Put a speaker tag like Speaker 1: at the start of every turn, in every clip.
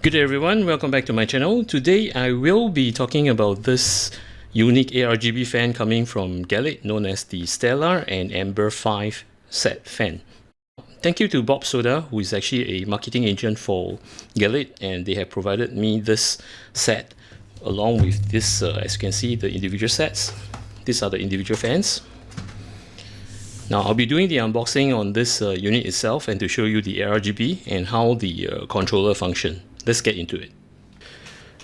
Speaker 1: Good day everyone, welcome back to my channel. Today I will be talking about this unique ARGB fan coming from Gelid, known as the Stella and Amber 5 set fan. Thank you to BlkSoda, who is actually a marketing agent for Gelid, and they have provided me this set along with this, as you can see, the individual sets. These are the individual fans. Now I'll be doing the unboxing on this unit itself and to show you the ARGB and how the controller function. Let's get into it.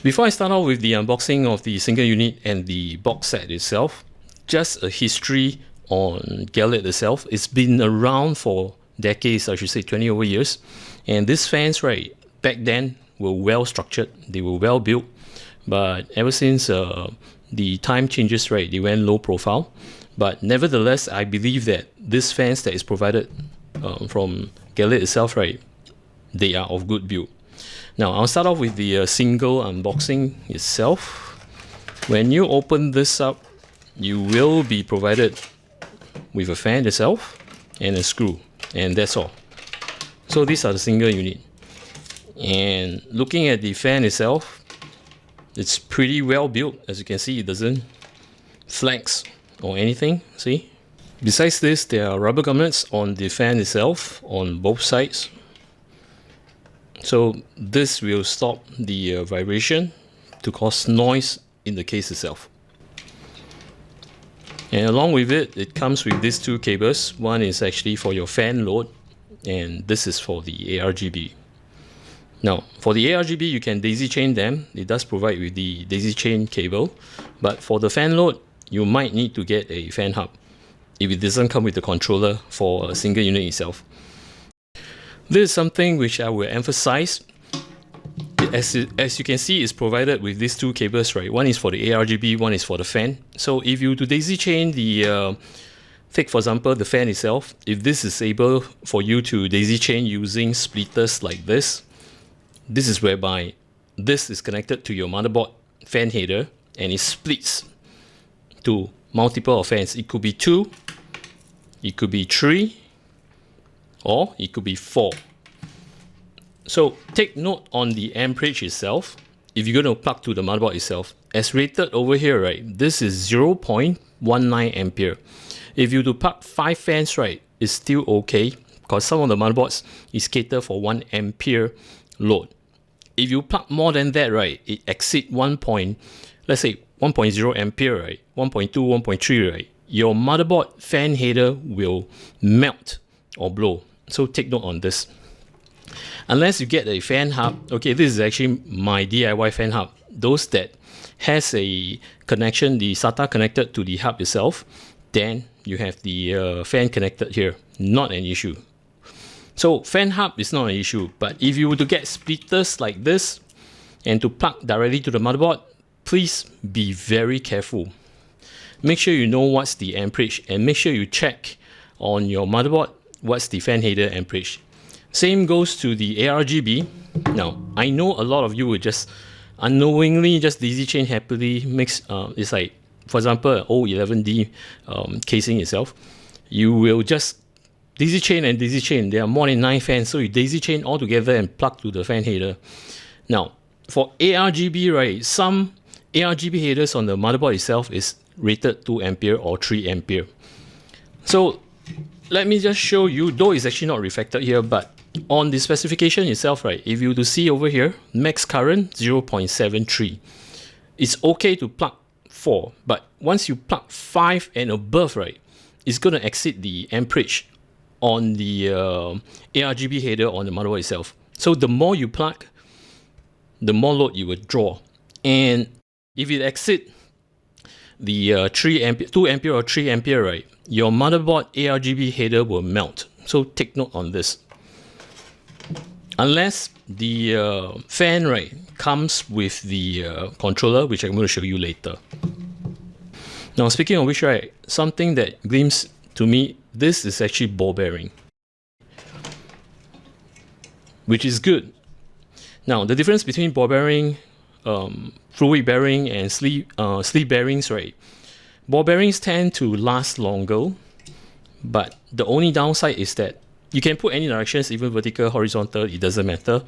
Speaker 1: Before I start off with the unboxing of the single unit and the box set itself, just a history on Gelid itself. It's been around for decades, I should say 20 over years. And these fans, right, back then were well structured, they were well built, but ever since the time changes, right, they went low profile. But nevertheless, I believe that these fans that is provided from Gelid itself, right, they are of good build. Now I'll start off with the single unboxing itself. When you open this up, you will be provided with a fan itself and a screw, and that's all. So these are the single unit. And looking at the fan itself, it's pretty well built. As you can see, it doesn't flex or anything, see? Besides this, there are rubber grommets on the fan itself on both sides. So this will stop the vibration to cause noise in the case itself. And along with it, it comes with these two cables. One is actually for your fan load, and this is for the ARGB. Now, for the ARGB, you can daisy chain them. It does provide with the daisy chain cable, but for the fan load, you might need to get a fan hub if it doesn't come with the controller for a single unit itself. This is something which I will emphasize. As you can see, it's provided with these two cables, right? One is for the ARGB, one is for the fan. So if you to daisy chain the, take for example the fan itself, if this is able for you to daisy chain using splitters like this is whereby this is connected to your motherboard fan header and it splits to multiple of fans. It could be 2, it could be 3, or it could be 4. So take note on the amperage itself. If you're going to plug to the motherboard itself, as rated over here, right, this is 0.19 ampere. If you to plug 5 fans, right, it's still okay because some of the motherboards is catered for 1 ampere load. If you plug more than that, right, it exceeds let's say 1.0 ampere, right, 1.2, 1.3, right, your motherboard fan header will melt or blow. So take note on this. Unless you get a fan hub, okay, this is actually my DIY fan hub. Those that has a connection, the SATA connected to the hub itself, then you have the fan connected here. Not an issue. So fan hub is not an issue, but if you were to get splitters like this and to plug directly to the motherboard, please be very careful. Make sure you know what's the amperage and make sure you check on your motherboard what's the fan header amperage. Same goes to the ARGB. Now, I know a lot of you will just unknowingly just daisy chain happily mix. It's like, for example, O11D casing itself. You will just daisy chain and daisy chain. There are more than 9 fans, so you daisy chain all together and plug to the fan header. Now, for ARGB, right, some ARGB headers on the motherboard itself is rated 2 ampere or 3 ampere. So let me just show you, though it's actually not reflected here, but on the specification itself, right, if you to see over here, max current 0.73. It's okay to plug 4, but once you plug 5 and above, right, it's going to exceed the amperage on the ARGB header on the motherboard itself. So the more you plug, the more load you will draw. And if it exceeds the 2 ampere or 3 ampere, right, your motherboard ARGB header will melt. So take note on this. Unless the fan, right, comes with the controller, which I'm going to show you later. Now, speaking of which, right, something that gleams to me, this is actually ball bearing, which is good. Now, the difference between ball bearing, fluid bearing, and sleeve bearings, right? Ball bearings tend to last longer, but the only downside is that You can put any directions, even vertical, horizontal, it doesn't matter.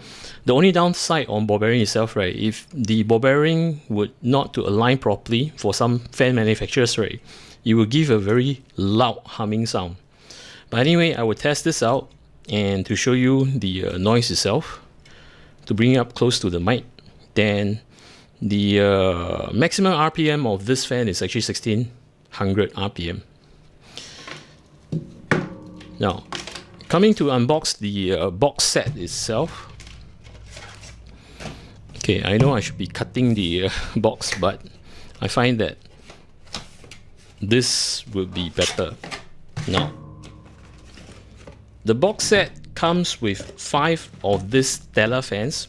Speaker 1: The only downside on ball bearing itself, right, if the ball bearing would not to align properly for some fan manufacturers, right, it will give a very loud humming sound. But anyway, I will test this out and to show you the noise itself, to bring it up close to the mic. Then the maximum RPM of this fan is actually 1600 RPM. Now, coming to unbox the box set itself. Okay, I know I should be cutting the box, but I find that this would be better. Now, the box set comes with 5 of these Stella fans,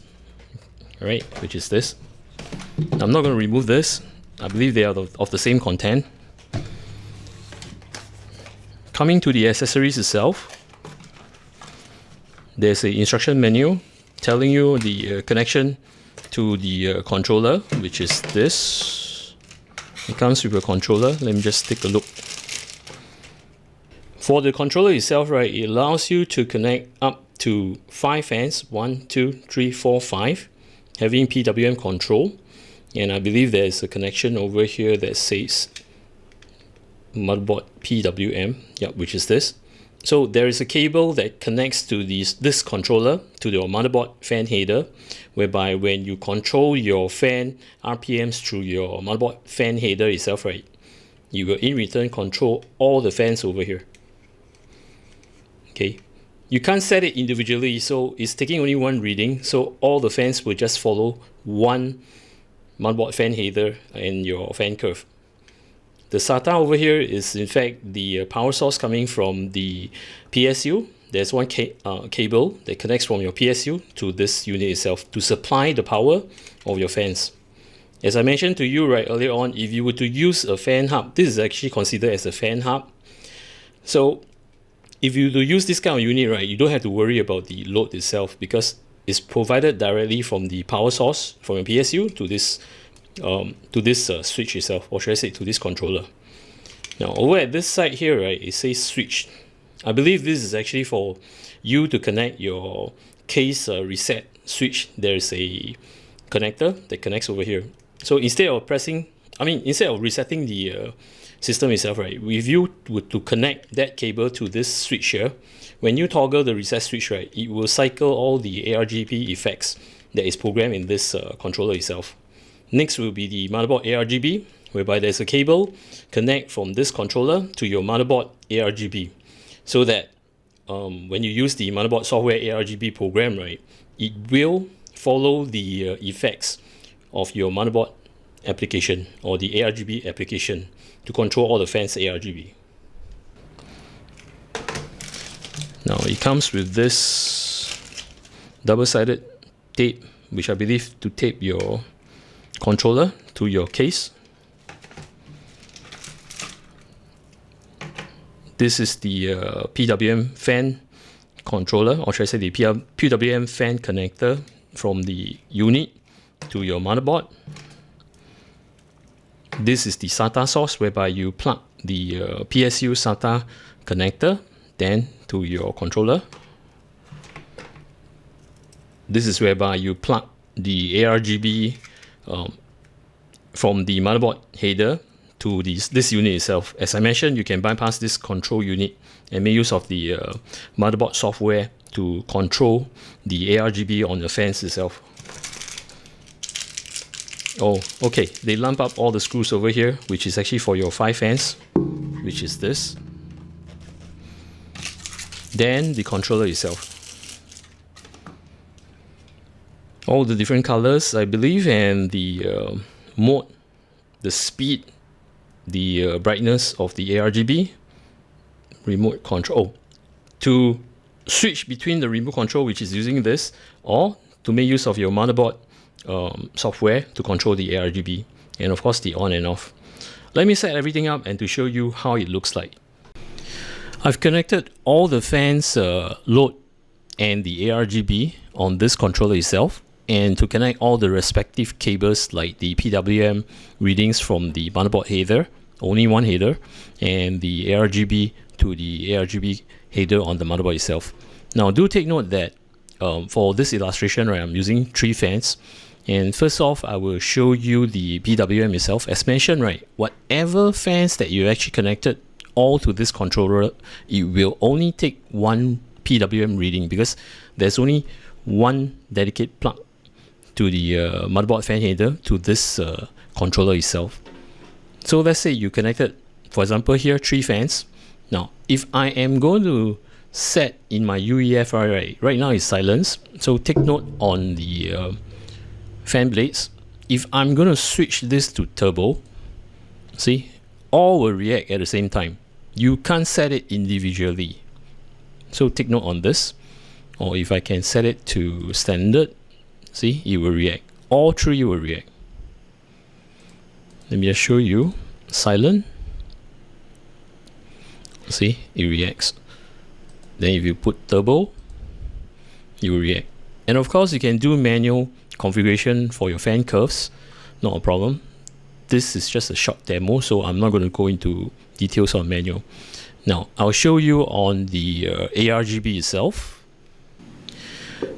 Speaker 1: right, which is this. I'm not going to remove this. I believe they are of the same content. Coming to the accessories itself, there's an instruction menu telling you the connection to the controller, which is this. It comes with a controller. Let me just take a look. For the controller itself, right, it allows you to connect up to 5 fans, 1, 2, 3, 4, 5, having PWM control. And I believe there's a connection over here that says motherboard PWM, yeah, which is this. So there is a cable that connects to this controller to your motherboard fan header, whereby when you control your fan RPMs through your motherboard fan header itself, right, you will in return control all the fans over here. Okay, you can't set it individually, so it's taking only one reading, so all the fans will just follow one motherboard fan header and your fan curve. The SATA over here is in fact the power source coming from the PSU. There's one cable that connects from your PSU to this unit itself to supply the power of your fans. As I mentioned to you right earlier on, if you were to use a fan hub, this is actually considered as a fan hub. So if you use this kind of unit, right, you don't have to worry about the load itself because it's provided directly from the power source from your PSU to this switch itself, or should I say to this controller. Now over at this side here, right, it says switch. I believe this is actually for you to connect your case reset switch. There's a connector that connects over here. So instead of resetting the system itself, right, if you were to connect that cable to this switch here, when you toggle the reset switch, right, it will cycle all the ARGB effects that is programmed in this controller itself. Next will be the motherboard ARGB, whereby there's a cable connect from this controller to your motherboard ARGB, so that when you use the motherboard software ARGB program, right, it will follow the effects of your motherboard application or the ARGB application to control all the fans ARGB. Now it comes with this double-sided tape, which I believe to tape your controller to your case. This is the PWM fan controller, or should I say the PWM fan connector from the unit to your motherboard. This is the SATA source, whereby you plug the PSU SATA connector then to your controller. This is whereby you plug the ARGB from the motherboard header to this unit itself. As I mentioned, you can bypass this control unit and make use of the motherboard software to control the ARGB on the fans itself. Oh, okay, they lump up all the screws over here, which is actually for your 5 fans, which is this. Then the controller itself. All the different colors, I believe, and the mode, the speed, the brightness of the ARGB, remote control. To switch between the remote control, which is using this, or to make use of your motherboard software to control the ARGB, and of course the on and off. Let me set everything up and to show you how it looks like. I've connected all the fans load and the ARGB on this controller itself, and to connect all the respective cables like the PWM readings from the motherboard header, only one header, and the ARGB to the ARGB header on the motherboard itself. Now do take note that for this illustration, right, I'm using 3 fans. And first off, I will show you the PWM itself. As mentioned, right, whatever fans that you actually connected all to this controller, it will only take one PWM reading because there's only one dedicated plug to the motherboard fan header to this controller itself. So let's say you connected, for example, here 3 fans. Now, if I am going to set in my UEFI, right now it's silence. So take note on the fan blades. If I'm going to switch this to turbo, see, all will react at the same time. You can't set it individually. So take note on this. Or if I can set it to standard, see, it will react. All 3 will react. Let me just show you. Silent. See, it reacts. Then if you put turbo, it will react. And of course, you can do manual configuration for your fan curves, not a problem. This is just a short demo, so I'm not going to go into details on manual. Now, I'll show you on the ARGB itself.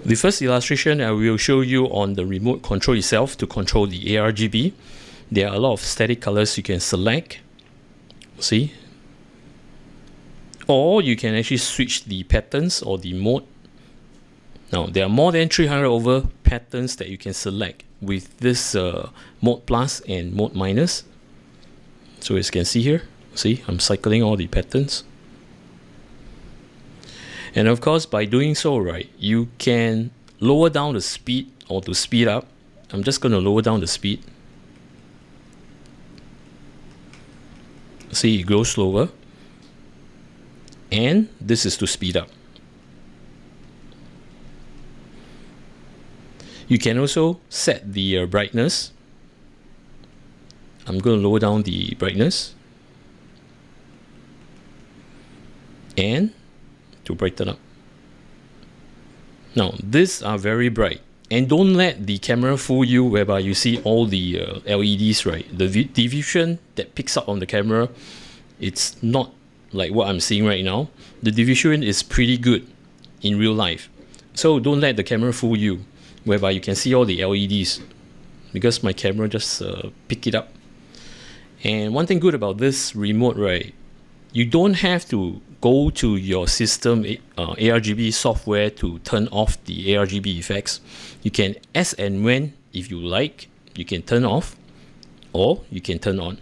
Speaker 1: The first illustration I will show you on the remote control itself to control the ARGB. There are a lot of static colors you can select, see? Or you can actually switch the patterns or the mode. Now, there are more than 300 over patterns that you can select with this mode plus and mode minus. So as you can see here, see, I'm cycling all the patterns. And of course, by doing so, right, you can lower down the speed or to speed up. I'm just going to lower down the speed. See, it goes slower. And this is to speed up. You can also set the brightness. I'm going to lower down the brightness. And to brighten up. Now, these are very bright. And don't let the camera fool you whereby you see all the LEDs, right? The diffusion that picks up on the camera, it's not like what I'm seeing right now. The diffusion is pretty good in real life. So don't let the camera fool you whereby you can see all the LEDs because my camera just pick it up. And one thing good about this remote, right, you don't have to go to your system ARGB software to turn off the ARGB effects. You can, as and when, if you like, you can turn off or you can turn on.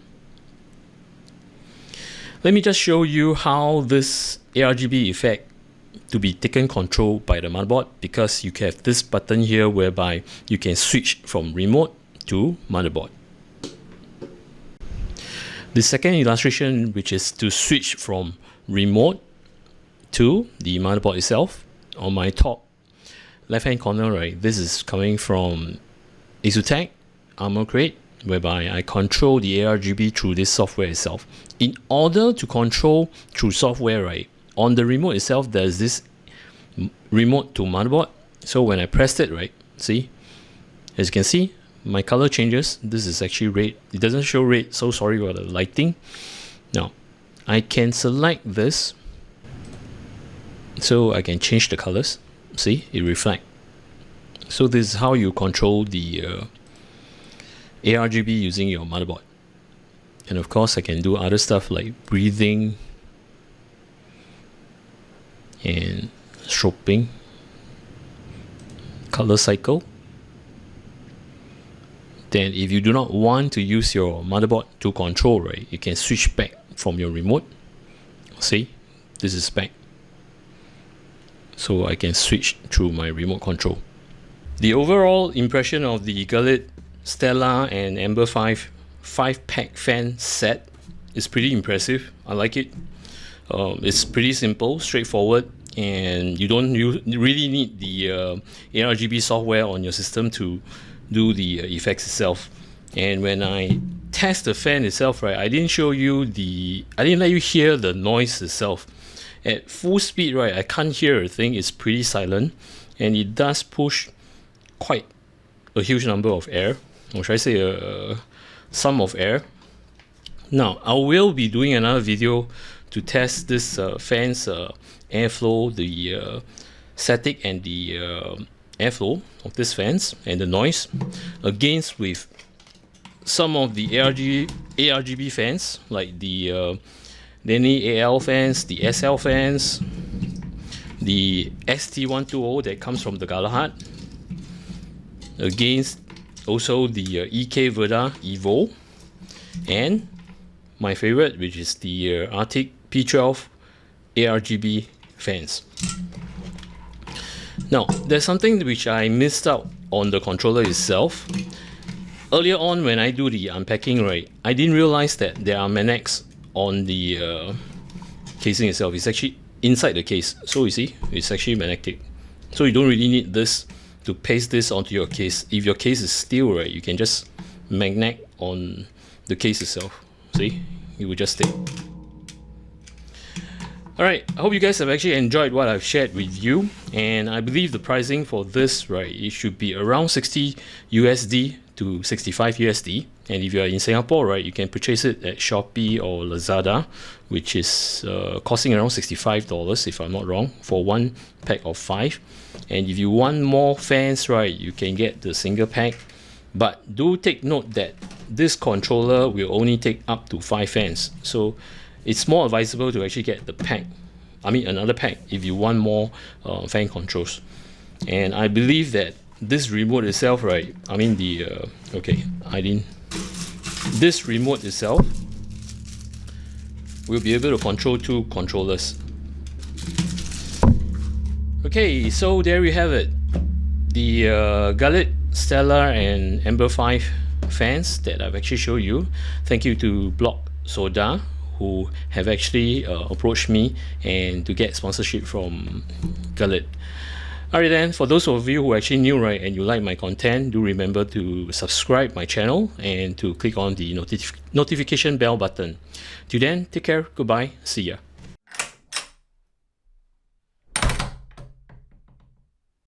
Speaker 1: Let me just show you how this ARGB effect to be taken control by the motherboard, because you have this button here whereby you can switch from remote to motherboard. The second illustration, which is to switch from remote to the motherboard itself. On my top left hand corner, right, this is coming from ASUTEC Armor Crate, whereby I control the ARGB through this software itself. In order to control through software, right, on the remote itself, there's this remote to motherboard. So when I pressed it, right, see, as you can see, my color changes. This is actually red. It doesn't show red, so sorry for the lighting. Now, I can select this, so I can change the colors. See, it reflects. So this is how you control the ARGB using your motherboard. And of course, I can do other stuff like breathing and strobing, color cycle. Then if you do not want to use your motherboard to control, right, you can switch back from your remote. See, this is back. So I can switch through my remote control. The overall impression of the Gelid Stella and Amber 5-pack fan set is pretty impressive. I like it. It's pretty simple, straightforward, and you don't really need the ARGB software on your system to do the effects itself. And when I test the fan itself, right, I didn't let you hear the noise itself. At full speed, right, I can't hear a thing. It's pretty silent, and it does push quite a huge number of air, or should I say sum of air. Now, I will be doing another video to test this fan's airflow, the static and the airflow of these fans and the noise against with some of the ARGB fans, like the Denny AL fans, the SL fans, the ST120 that comes from the Galahad, against also the EK Verda Evo, and my favorite, which is the Arctic P12 ARGB fans. Now, there's something which I missed out on the controller itself. Earlier on, when I do the unpacking, right, I didn't realize that there are magnets on the casing itself. It's actually inside the case. So you see, it's actually magnetic. So you don't really need this to paste this onto your case. If your case is steel, right, you can just magnet on the case itself. See, it will just stay. Alright, I hope you guys have actually enjoyed what I've shared with you, and I believe the pricing for this, right, it should be around 60 USD to 65 USD. And if you are in Singapore, right, you can purchase it at Shopee or Lazada, which is costing around $65 if I'm not wrong, for one pack of 5. And if you want more fans, right, you can get the single pack. But do take note that this controller will only take up to 5 fans, so it's more advisable to actually get the pack, another pack, if you want more fan controls. And I believe that this remote itself, right, this remote itself will be able to control 2 controllers. Okay, so there we have it, the Gelid Stella and Amber 5 fans that I've actually shown you. Thank you to BlkSoda, who have actually approached me and to get sponsorship from Gelid. Alright then, for those of you who are actually new, right, and you like my content, do remember to subscribe my channel and to click on the notification bell button. Till then, take care, goodbye, see ya.